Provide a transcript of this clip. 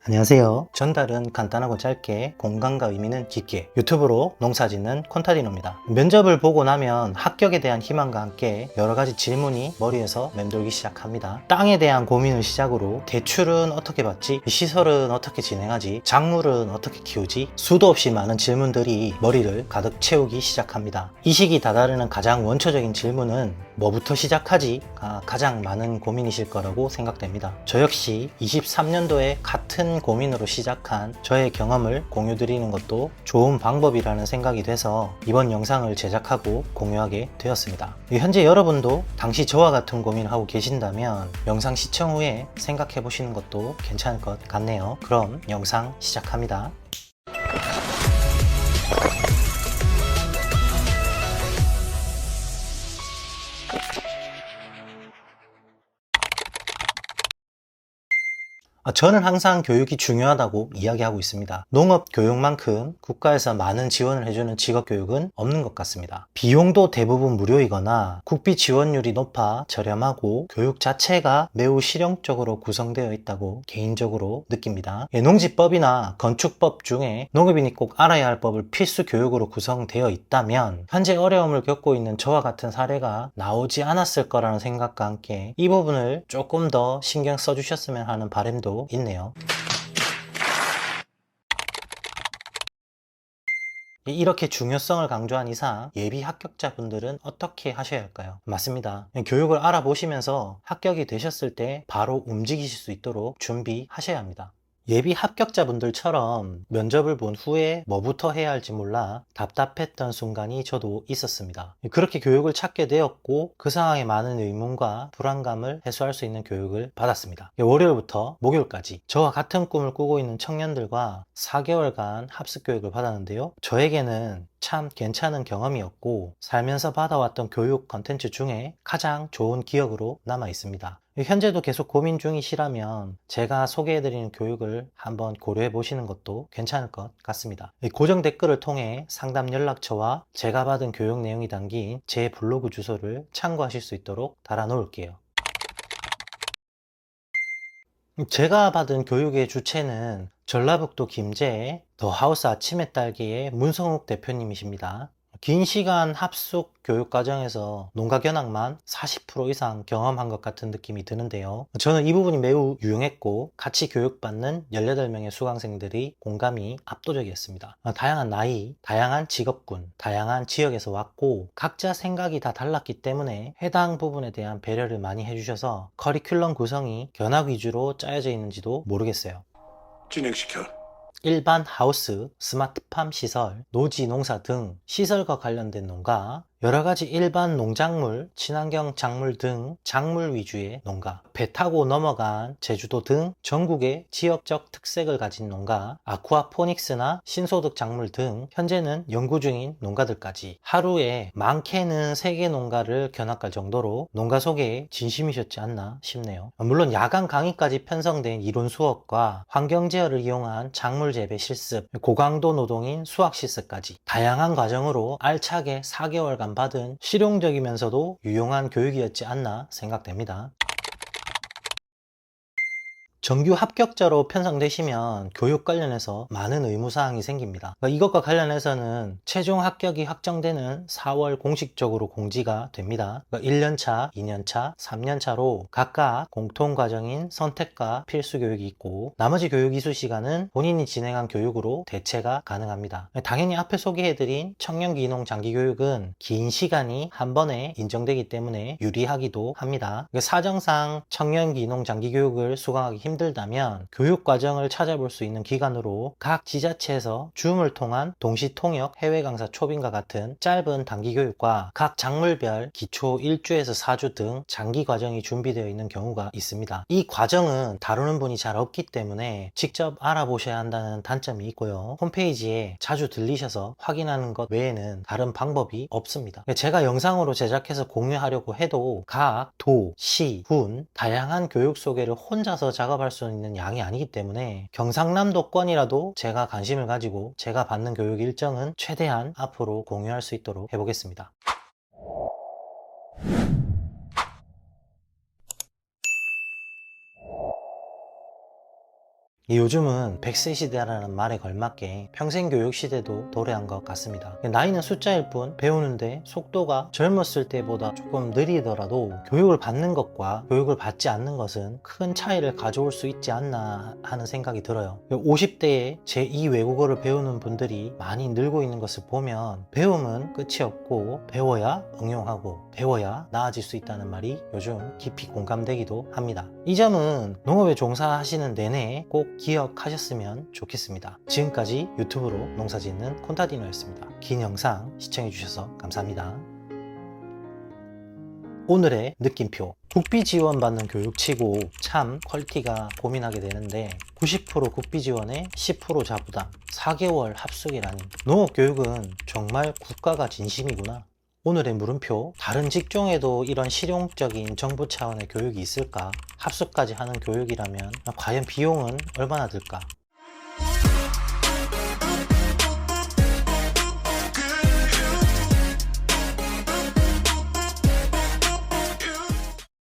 안녕하세요. 전달은 간단하고 짧게, 공간과 의미는 깊게, 유튜브로 농사짓는 콘타디노입니다. 면접을 보고 나면 합격에 대한 희망과 함께 여러 가지 질문이 머리에서 맴돌기 시작합니다. 땅에 대한 고민을 시작으로 대출은 어떻게 받지? 시설은 어떻게 진행하지? 작물은 어떻게 키우지? 수도 없이 많은 질문들이 머리를 가득 채우기 시작합니다. 이 시기 다다르는 가장 원초적인 질문은 뭐부터 시작하지?가 가장 많은 고민이실 거라고 생각됩니다. 저 역시 23년도에 같은 고민으로 시작한 저의 경험을 공유드리는 것도 좋은 방법이라는 생각이 돼서 이번 영상을 제작하고 공유하게 되었습니다. 현재 여러분도 당시 저와 같은 고민을 하고 계신다면 영상 시청 후에 생각해 보시는 것도 괜찮을 것 같네요. 그럼 영상 시작합니다. 저는 항상 교육이 중요하다고 이야기하고 있습니다. 농업 교육만큼 국가에서 많은 지원을 해주는 직업 교육은 없는 것 같습니다. 비용도 대부분 무료이거나 국비 지원율이 높아 저렴하고 교육 자체가 매우 실용적으로 구성되어 있다고 개인적으로 느낍니다. 농지법이나 건축법 중에 농업인이 꼭 알아야 할 법을 필수 교육으로 구성되어 있다면 현재 어려움을 겪고 있는 저와 같은 사례가 나오지 않았을 거라는 생각과 함께 이 부분을 조금 더 신경 써주셨으면 하는 바람도 있네요. 이렇게 중요성을 강조한 이상 예비 합격자분들은 어떻게 하셔야 할까요? 맞습니다. 교육을 알아보시면서 합격이 되셨을 때 바로 움직이실 수 있도록 준비하셔야 합니다. 예비 합격자분들처럼 면접을 본 후에 뭐부터 해야 할지 몰라 답답했던 순간이 저도 있었습니다. 그렇게 교육을 찾게 되었고 그 상황에 많은 의문과 불안감을 해소할 수 있는 교육을 받았습니다. 월요일부터 목요일까지 저와 같은 꿈을 꾸고 있는 청년들과 4개월간 합숙 교육을 받았는데요. 저에게는 참 괜찮은 경험이었고 살면서 받아왔던 교육 컨텐츠 중에 가장 좋은 기억으로 남아 있습니다. 현재도 계속 고민 중이시라면 제가 소개해드리는 교육을 한번 고려해 보시는 것도 괜찮을 것 같습니다. 고정 댓글을 통해 상담 연락처와 제가 받은 교육 내용이 담긴 제 블로그 주소를 참고하실 수 있도록 달아 놓을게요. 제가 받은 교육의 주체는 전라북도 김제의 더 하우스 아침의 딸기의 문성욱 대표님이십니다. 긴 시간 합숙 교육 과정에서 농가 견학만 40% 이상 경험한 것 같은 느낌이 드는데요. 저는 이 부분이 매우 유용했고 같이 교육받는 18명의 수강생들이 공감이 압도적이었습니다. 다양한 나이, 다양한 직업군, 다양한 지역에서 왔고 각자 생각이 다 달랐기 때문에 해당 부분에 대한 배려를 많이 해주셔서 커리큘럼 구성이 견학 위주로 짜여져 있는지도 모르겠어요. 진행시켜. 일반 하우스, 스마트팜 시설, 노지 농사 등 시설과 관련된 농가, 여러가지 일반 농작물, 친환경 작물 등 작물 위주의 농가, 배 타고 넘어간 제주도 등 전국의 지역적 특색을 가진 농가, 아쿠아포닉스나 신소득 작물 등 현재는 연구 중인 농가들까지 하루에 많게는 3개 농가를 견학할 정도로 농가 소개에 진심이셨지 않나 싶네요. 물론 야간 강의까지 편성된 이론 수업과 환경 제어를 이용한 작물 재배 실습, 고강도 노동인 수학 실습까지 다양한 과정으로 알차게 4개월간 받은 실용적이면서도 유용한 교육이었지 않나 생각됩니다. 정규 합격자로 편성되시면 교육 관련해서 많은 의무사항이 생깁니다. 이것과 관련해서는 최종 합격이 확정되는 4월 공식적으로 공지가 됩니다. 1년차, 2년차, 3년차로 각각 공통과정인 선택과 필수교육이 있고 나머지 교육 이수 시간은 본인이 진행한 교육으로 대체가 가능합니다. 당연히 앞에 소개해드린 청년기농 장기교육은 긴 시간이 한 번에 인정되기 때문에 유리하기도 합니다. 사정상 청년기농 장기교육을 수강하기 힘들다면 교육과정을 찾아볼 수 있는 기관으로 각 지자체에서 줌을 통한 동시통역 해외 강사 초빙과 같은 짧은 단기 교육과 각 작물별 기초 1주에서 4주 등 장기 과정이 준비되어 있는 경우가 있습니다. 이 과정은 다루는 분이 잘 없기 때문에 직접 알아보셔야 한다는 단점이 있고요. 홈페이지에 자주 들리셔서 확인하는 것 외에는 다른 방법이 없습니다. 제가 영상으로 제작해서 공유하려고 해도 각 도, 시, 군 다양한 교육 소개를 혼자서 작업할 수 있는 양이 아니기 때문에 경상남도권이라도 제가 관심을 가지고 제가 받는 교육 일정은 최대한 앞으로 공유할 수 있도록 해보겠습니다. 요즘은 100세 시대라는 말에 걸맞게 평생교육 시대도 도래한 것 같습니다. 나이는 숫자일 뿐 배우는데 속도가 젊었을 때보다 조금 느리더라도 교육을 받는 것과 교육을 받지 않는 것은 큰 차이를 가져올 수 있지 않나 하는 생각이 들어요. 50대에 제2 외국어를 배우는 분들이 많이 늘고 있는 것을 보면 배움은 끝이 없고 배워야 응용하고 배워야 나아질 수 있다는 말이 요즘 깊이 공감되기도 합니다. 이 점은 농업에 종사하시는 내내 꼭 기억하셨으면 좋겠습니다. 지금까지 유튜브로 농사짓는 콘타디노였습니다. 긴 영상 시청해주셔서 감사합니다. 오늘의 느낌표. 국비 지원받는 교육치고 참 퀄리티가 고민하게 되는데 90% 국비 지원에 10% 자부담, 4개월 합숙이라니. 농업교육은 정말 국가가 진심이구나. 오늘의 물음표. 다른 직종에도 이런 실용적인 정부 차원의 교육이 있을까? 합숙까지 하는 교육이라면 과연 비용은 얼마나 들까?